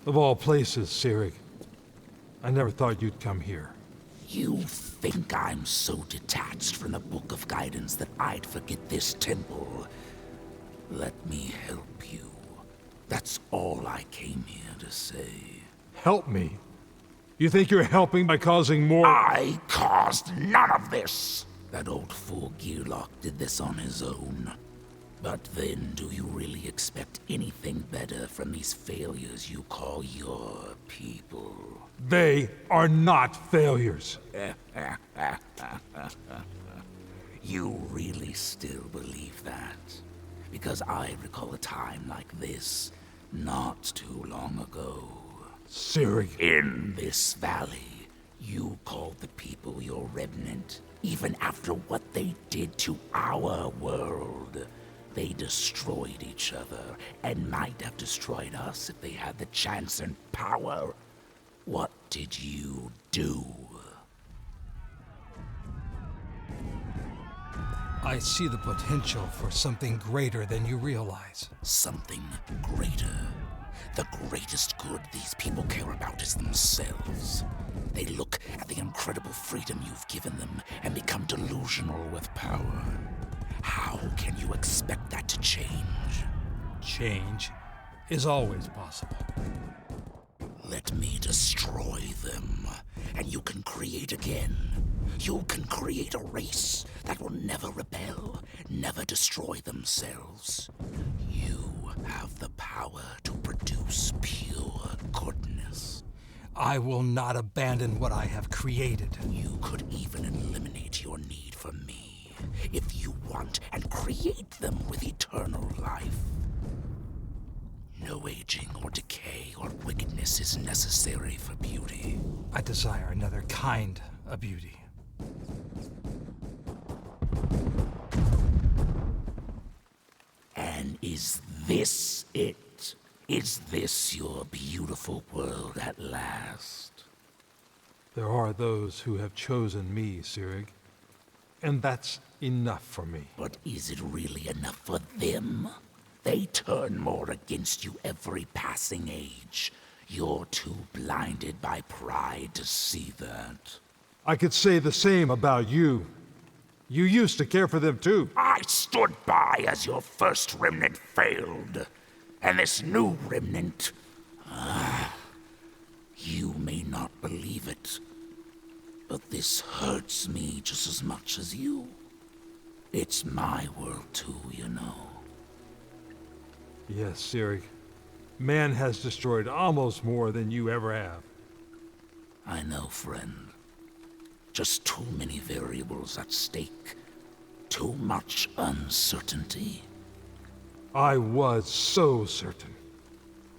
Of all places, Sirig. I never thought you'd come here. You think I'm so detached from the Book of Guidance that I'd forget this temple? Let me help you. That's all I came here to say. Help me? You think you're helping by causing more— I caused none of this! That old fool Gearlock did this on his own. But then, do you really expect anything better from these failures you call your people? They are not failures. You really still believe that? Because I recall a time like this, not too long ago. Sirig. In this valley, you called the people your remnant, even after what they did to our world. They destroyed each other, and might have destroyed us if they had the chance and power. What did you do? I see the potential for something greater than you realize. Something greater. The greatest good these people care about is themselves. They look at the incredible freedom you've given them and become delusional with power. How can you expect that to change? Change is always possible. Let me destroy them, and you can create again. You can create a race that will never rebel, never destroy themselves. You have the power to produce pure goodness. I will not abandon what I have created. You could even eliminate your need for me if you want and create them with eternal life. No aging or decay or wickedness is necessary for beauty. I desire another kind of beauty. And is this it? Is this your beautiful world at last? There are those who have chosen me, Sirig. And that's enough for me. But is it really enough for them? They turn more against you every passing age. You're too blinded by pride to see that. I could say the same about you. You used to care for them too. I stood by as your first remnant failed. And this new remnant... you may not believe it, but this hurts me just as much as you. It's my world too, you know. Yes, Sirig. Man has destroyed almost more than you ever have. I know, friend. Just too many variables at stake. Too much uncertainty. I was so certain.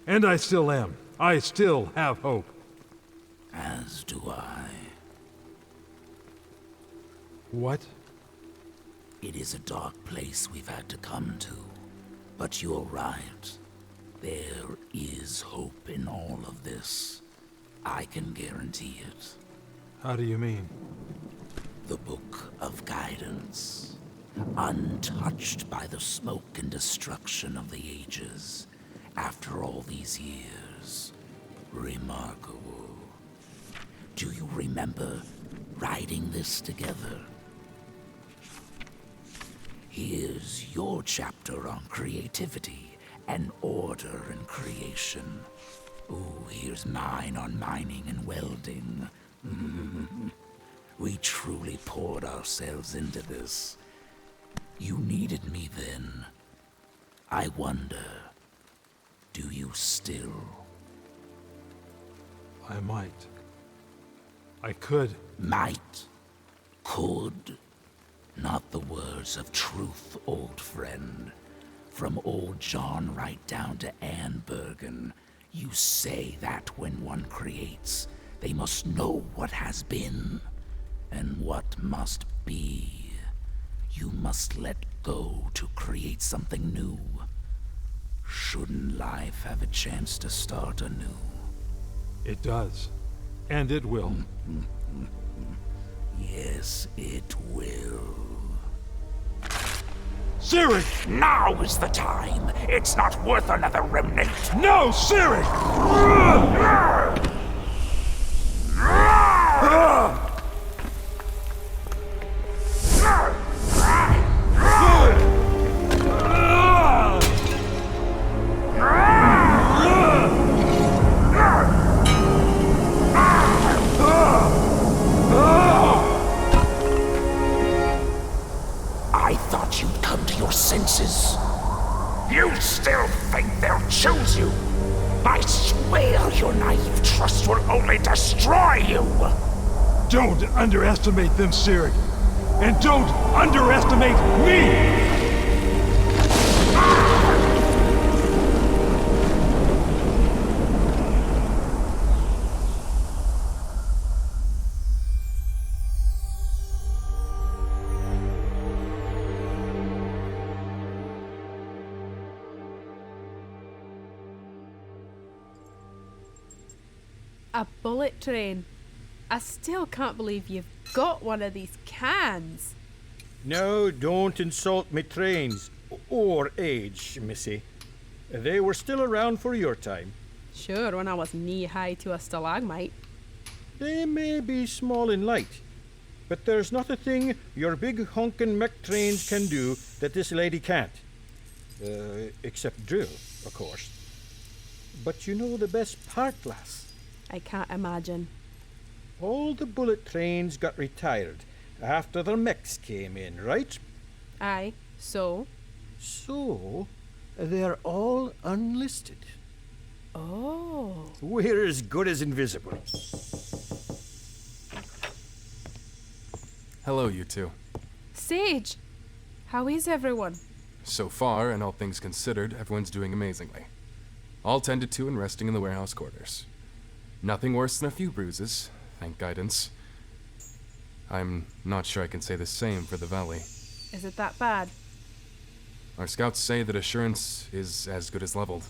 And I still am. I still have hope. As do I. What? It is a dark place we've had to come to. But you're right. There is hope in all of this. I can guarantee it. How do you mean? The Book of Guidance. Untouched by the smoke and destruction of the ages. After all these years. Remarkable. Do you remember writing this together? Here's your chapter on creativity and order and creation. Ooh, here's mine on mining and welding. We truly poured ourselves into this. You needed me then. I wonder, do you still? I might. I could. Might. Could. Not the words of truth, old friend. From old John right down to Anne Bergen. You say that when one creates, they must know what has been and what must be. You must let go to create something new. Shouldn't life have a chance to start anew? It does. And it will. Yes, it will. Sirik! Now is the time. It's not worth another remnant. No, Sirik! I thought you'd come to your senses. You still think they'll choose you? I swear your naive trust will only destroy you! Don't underestimate them, Sirik. And don't underestimate me! A bullet train. I still can't believe you've got one of these cans. No, don't insult me trains. Or age, missy. They were still around for your time. Sure, when I was knee-high to a stalagmite. They may be small and light, but there's not a thing your big honkin' mech trains can do that this lady can't. Except drill, of course. But you know the best part, lass. I can't imagine. All the bullet trains got retired after their mechs came in, right? Aye, so? So, they're all unlisted. Oh. We're as good as invisible. Hello, you two. Sage! How is everyone? So far, and all things considered, everyone's doing amazingly. All tended to and resting in the warehouse quarters. Nothing worse than a few bruises, thank guidance. I'm not sure I can say the same for the valley. Is it that bad? Our scouts say that assurance is as good as leveled.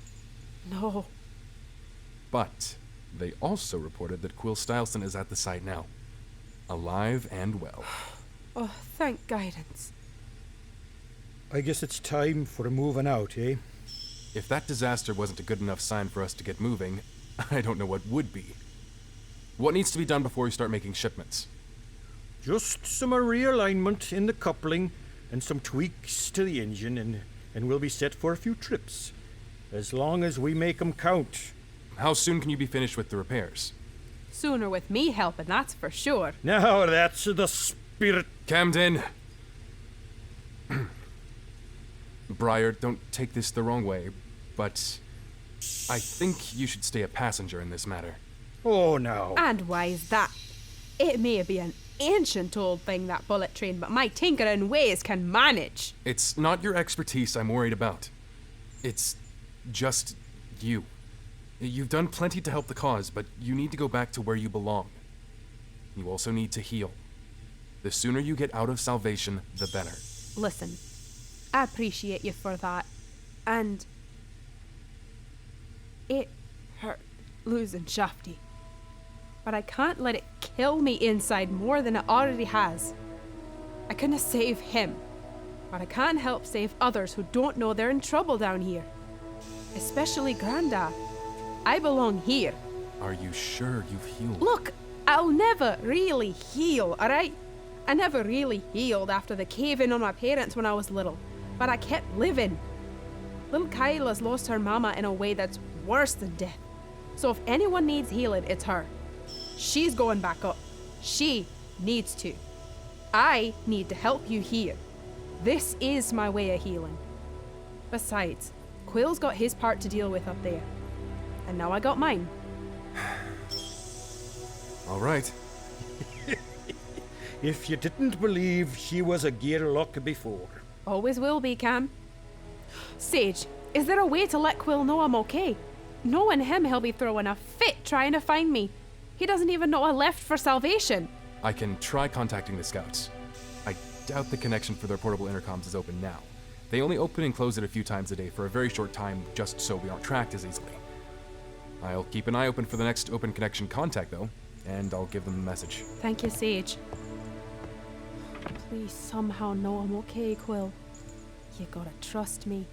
No. But they also reported that Quill Stylson is at the site now. Alive and well. Oh, thank guidance. I guess it's time for moving out, eh? If that disaster wasn't a good enough sign for us to get moving, I don't know what would be. What needs to be done before we start making shipments? Just some realignment in the coupling and some tweaks to the engine, and we'll be set for a few trips. As long as we make 'em count. How soon can you be finished with the repairs? Sooner with me helping, that's for sure. Now that's the spirit. Camden! Briar, don't take this the wrong way, but I think you should stay a passenger in this matter. Oh, no. And why is that? It may be an ancient old thing, that bullet train, but my tinkering ways can manage. It's not your expertise I'm worried about. It's just you. You've done plenty to help the cause, but you need to go back to where you belong. You also need to heal. The sooner you get out of Salvation, the better. Listen, I appreciate you for that, and it hurt losing Shafty. But I can't let it kill me inside more than it already has. I couldn't save him, but I can't help save others who don't know they're in trouble down here. Especially Granda. I belong here. Are you sure you've healed? Look, I'll never really heal, alright? I never really healed after the cave-in on my parents when I was little, but I kept living. Little Kyla's lost her mama in a way that's worse than death. So if anyone needs healing, it's her. She's going back up. She needs to. I need to help you here. This is my way of healing. Besides, Quill's got his part to deal with up there. And now I got mine. All right. If you didn't believe she was a Gearlock before. Always will be, Cam. Sage, is there a way to let Quill know I'm okay? Knowing him, he'll be throwing a fit trying to find me. He doesn't even know I left for Salvation. I can try contacting the scouts. I doubt the connection for their portable intercoms is open now. They only open and close it a few times a day for a very short time, just so we aren't tracked as easily. I'll keep an eye open for the next open connection contact, though, and I'll give them the message. Thank you, Sage. Please somehow know I'm okay, Quill. You gotta trust me.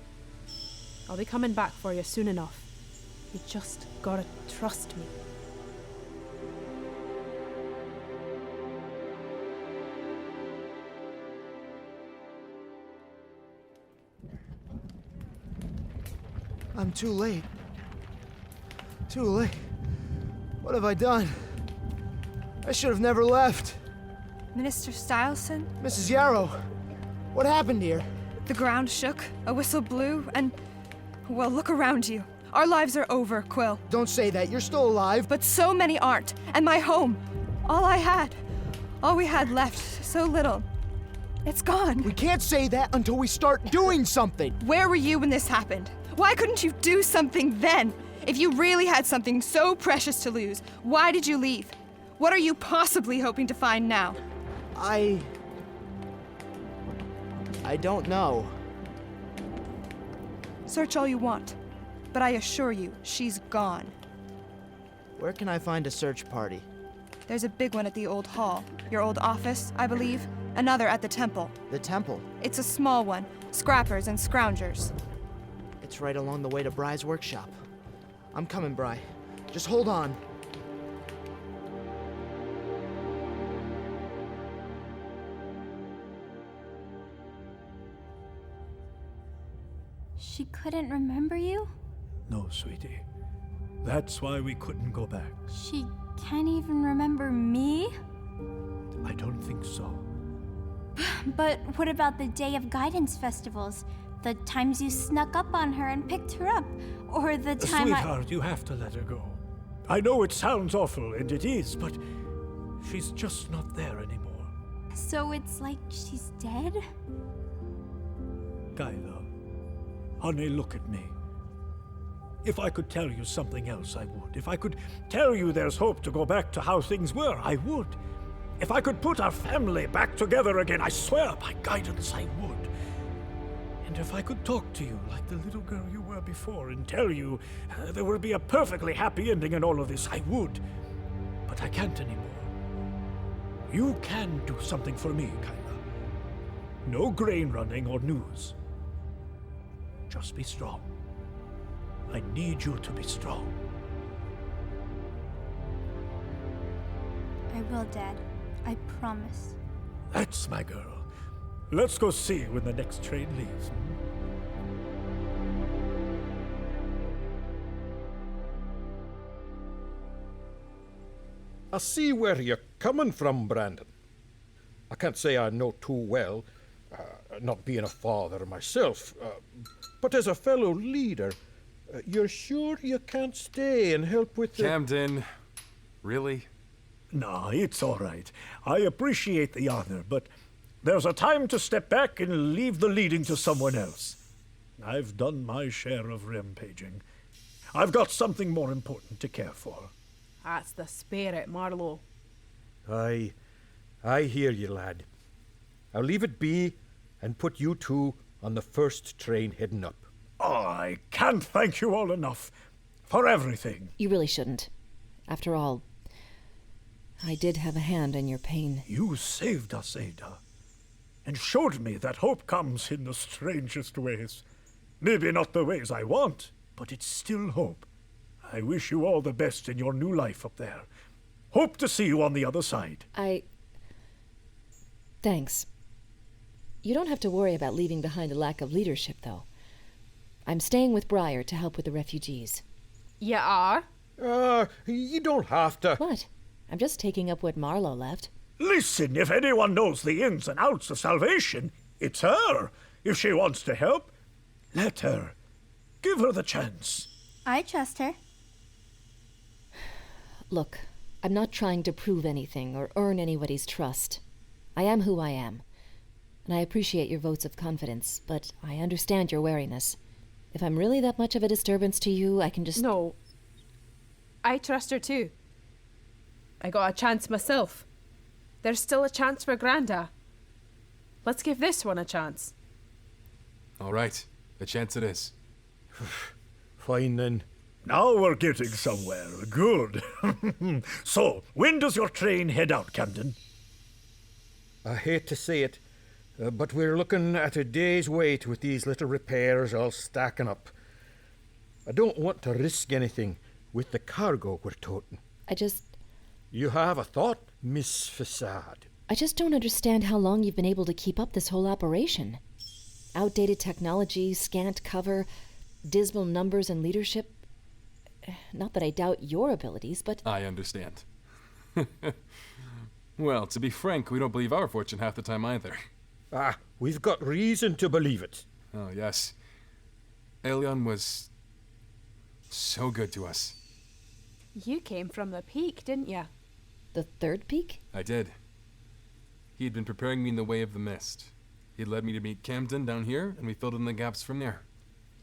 I'll be coming back for you soon enough. You just gotta trust me. I'm too late. Too late. What have I done? I should have never left. Minister Stylson? Mrs. Yarrow, what happened here? The ground shook, a whistle blew, and... Well, look around you. Our lives are over, Quill. Don't say that. You're still alive. But so many aren't. And my home. All I had. All we had left. So little. It's gone. We can't say that until we start doing something. Where were you when this happened? Why couldn't you do something then? If you really had something so precious to lose, why did you leave? What are you possibly hoping to find now? I don't know. Search all you want, but I assure you, she's gone. Where can I find a search party? There's a big one at the old hall, your old office, I believe. Another at the temple. The temple. It's a small one, scrappers and scroungers. It's right along the way to Bry's workshop. I'm coming, Bry. Just hold on. She couldn't remember you? No, sweetie. That's why we couldn't go back. She can't even remember me? I don't think so. But what about the Day of Guidance festivals? The times you snuck up on her and picked her up? Or the time Sweetheart, you have to let her go. I know it sounds awful, and it is, but she's just not there anymore. So it's like she's dead? Kyla, honey, look at me. If I could tell you something else, I would. If I could tell you there's hope to go back to how things were, I would. If I could put our family back together again, I swear by guidance I would. And if I could talk to you like the little girl you were before and tell you there will be a perfectly happy ending in all of this, I would. But I can't anymore. You can do something for me, Kyla. No grain running or news. Just be strong. I need you to be strong. I will, Dad. I promise. That's my girl. Let's go see when the next train leaves. I see where you're coming from, Brandon. I can't say I know too well, not being a father myself, but as a fellow leader, you're sure you can't stay and help with the... Camden, really? No, it's all right. I appreciate the honor, but there's a time to step back and leave the leading to someone else. I've done my share of rampaging. I've got something more important to care for. That's the spirit, Marlowe. I hear you, lad. I'll leave it be and put you two on the first train heading up. Oh, I can't thank you all enough for everything. You really shouldn't. After all, I did have a hand in your pain. You saved us, Ada, and showed me that hope comes in the strangest ways. Maybe not the ways I want, but it's still hope. I wish you all the best in your new life up there. Hope to see you on the other side. Thanks. You don't have to worry about leaving behind a lack of leadership, though. I'm staying with Briar to help with the refugees. You are? You don't have to. What? I'm just taking up what Marlowe left. Listen, if anyone knows the ins and outs of salvation, it's her. If she wants to help, let her. Give her the chance. I trust her. Look, I'm not trying to prove anything or earn anybody's trust. I am who I am. And I appreciate your votes of confidence, but I understand your wariness. If I'm really that much of a disturbance to you, I can just... No. I trust her too. I got a chance myself. There's still a chance for Granda. Let's give this one a chance. All right, a chance it is. Fine then. Now we're getting somewhere. Good. So, when does your train head out, Camden? I hate to say it, but we're looking at a day's wait with these little repairs all stacking up. I don't want to risk anything with the cargo we're toting. You have a thought, Miss Facade? I just don't understand how long you've been able to keep up this whole operation. Outdated technology, scant cover, dismal numbers and leadership. Not that I doubt your abilities, but... I understand. Well, to be frank, we don't believe our fortune half the time either. Ah, we've got reason to believe it. Oh, yes. Aelion was so good to us. You came from the peak, didn't you? The third peak? I did. He had been preparing me in the way of the mist. He had led me to meet Camden down here, and we filled in the gaps from there.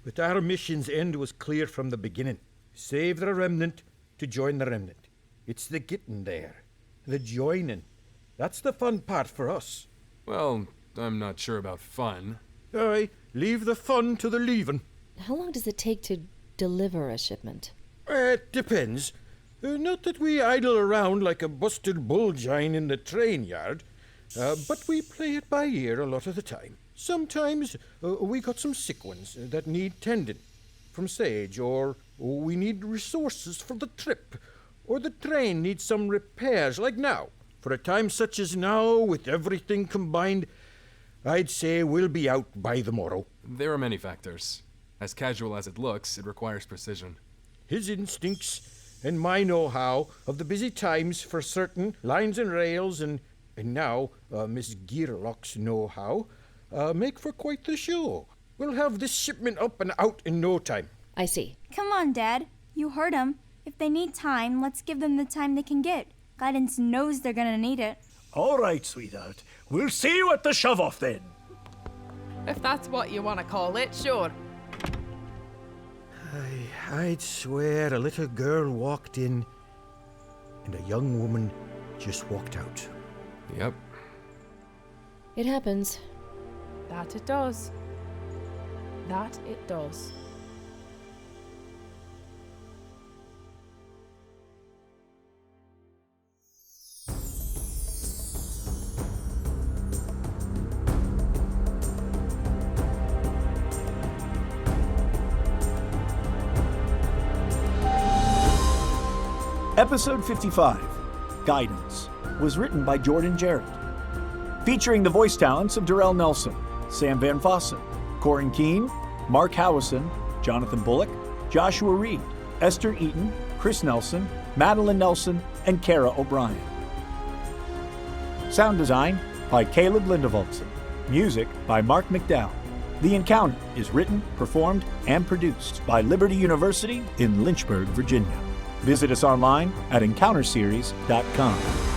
But our mission's end was clear from the beginning. Save the remnant to join the remnant. It's the getting there. The joining. That's the fun part for us. Well, I'm not sure about fun. Aye, leave the fun to the leaving. How long does it take to deliver a shipment? It depends. Not that we idle around like a busted bullgine in the train yard, but we play it by ear a lot of the time. Sometimes we got some sick ones that need tending from Sage, or we need resources for the trip, or the train needs some repairs, like now. For a time such as now, with everything combined, I'd say we'll be out by the morrow. There are many factors. As casual as it looks, it requires precision. His instincts and my know-how of the busy times for certain lines and rails, and now Miss Gearlock's know-how, make for quite the show. We'll have this shipment up and out in no time. I see. Come on, Dad. You heard him. If they need time, let's give them the time they can get. Guidance knows they're gonna need it. All right, sweetheart. We'll see you at the shove-off then. If that's what you want to call it, sure. I'd swear a little girl walked in and a young woman just walked out. Yep. It happens. That it does. That it does. Episode 55, Guidance, was written by Jordan Jarrett. Featuring the voice talents of Darrell Nelson, Sam Van Vossen, Corin Keene, Mark Howison, Jonathan Bullock, Joshua Reed, Esther Eaton, Chris Nelson, Madeline Nelson, and Kara O'Brien. Sound design by Caleb Lindevoldsen. Music by Mark McDowell. The Encounter is written, performed, and produced by Liberty University in Lynchburg, Virginia. Visit us online at encounterseries.com.